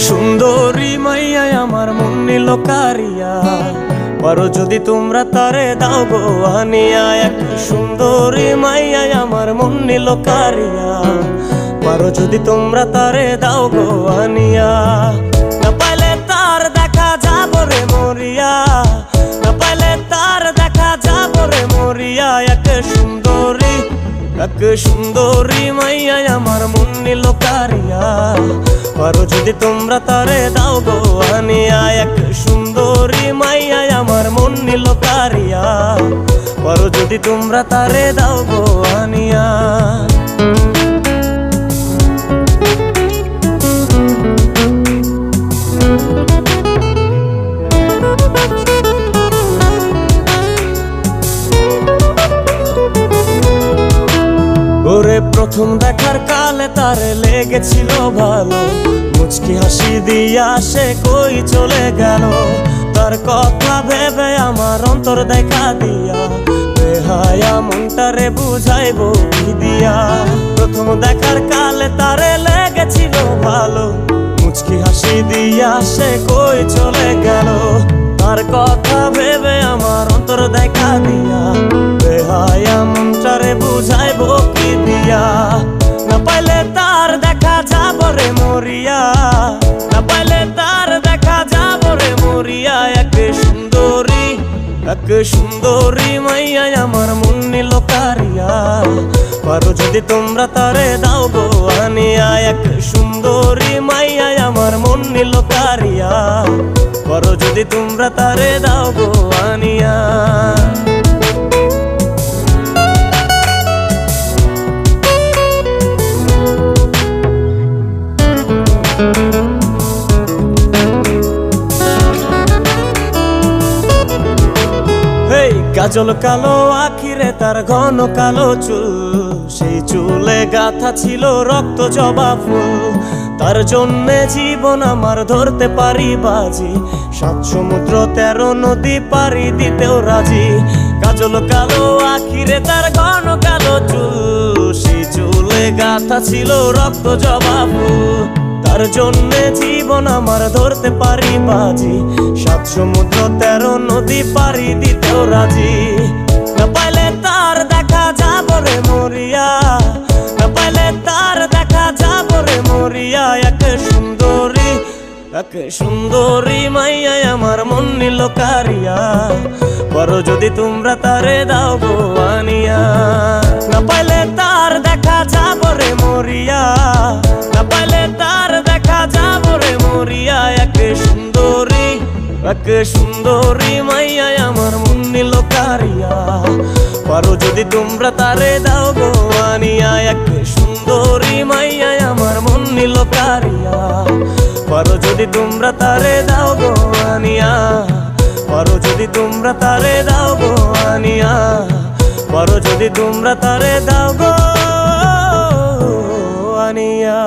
সুন্দরী মাইয়া আমার মন নিল কারিয়া, পারো যদি তোমরা তারে দাও গো আনিয়া। এক সুন্দরী মাইয়া আমার মন নিল কারিয়া, পারো যদি তোমরা তারে দাও গো আনিয়া। না পাইলে তার দেখা যাব রে মরিয়া, না পাইলে তার দেখা যাব রে মরিয়া। এক সুন্দরী মাইয়া আমার মন নিল কারিয়া, পারো যদি তোমরা তারে দাও গো আনিয়া। এক সুন্দরী মাইয়া আমার মন নিল কারিয়া, পারো যদি তোমরা তারে দাও গো আনিয়া। ওরে প্রথম দেখার কালে তারে লেগেছিল ভালো, মুচকি হাসি দিয়া সে কই চলে গেল। তার কথা ভেবে আমার অন্তর দেখা দিয়া, বেহায়া মনটারে বুঝাইবো কি দিয়া। প্রথম দেখার কালে তারে লেগেছিল ভালো, মুচকি হাসি দিয়া সে কই চলে গেল। তার কথা ভেবে আমার অন্তর দেখা দিয়া, বেহায়া মনটারে বুঝাইবো কি দিয়া। না পাইলে তার দেখা যাব রে মরিয়া, না পাইলে তার দেখা যাব রে মরিয়া। এক সুন্দরী মাইয়া আমার মন নিল কারিয়া, পারো যদি তোমরা তারে দাও গো আনিয়া। এক সুন্দরী মাইয়া আমার মন নিল কারিয়া, পারো যদি তোমরা তারে দাও গো আনিয়া। কাজল কালো আখিরে তার ঘন কালো চুল, সেই চুলে গাথা ছিল রক্ত জবা ফুল। তার জন্যে জীবন আমার ধরতে পারি বাজি, 7 সমুদ্র 13 নদী পারি দিতেও রাজি। কাজল কালো আখিরে তার ঘন কালো চুল, সেই চুলে গাথা ছিল রক্ত জবা ফুল। তার জন্যে জীবন আমার ধরতে পারি বাজি, 7 সমুদ্র 13 নদী পারি দিতেও রাজি। না পাইলে তার দেখা যাব রে মরিয়া, না পাইলে তার দেখা যাব রে মরিয়া। এক সুন্দরী মাইয়া আমার মন নিল কারিয়া, পারো যদি তোমরা তারে দাও গো আনিয়া। না পাইলে তার দেখা যাব রে মরিয়া, না পাইলে তার দেখা যাব রে মরিয়া। এক সুন্দরী মাইয়া আমার মন নিল কারিয়া, পারো যদি তোমরা তারে দাও গো আনিয়া। এক সুন্দরী মাইয়া আমার মন নিল কারিয়া, পারো যদি তোমরা তারে দাও গো আনিয়া। পারো যদি তোমরা তারে দাও গো আনিয়া, পারো যদি তোমরা তারে দাও গো আনিয়া।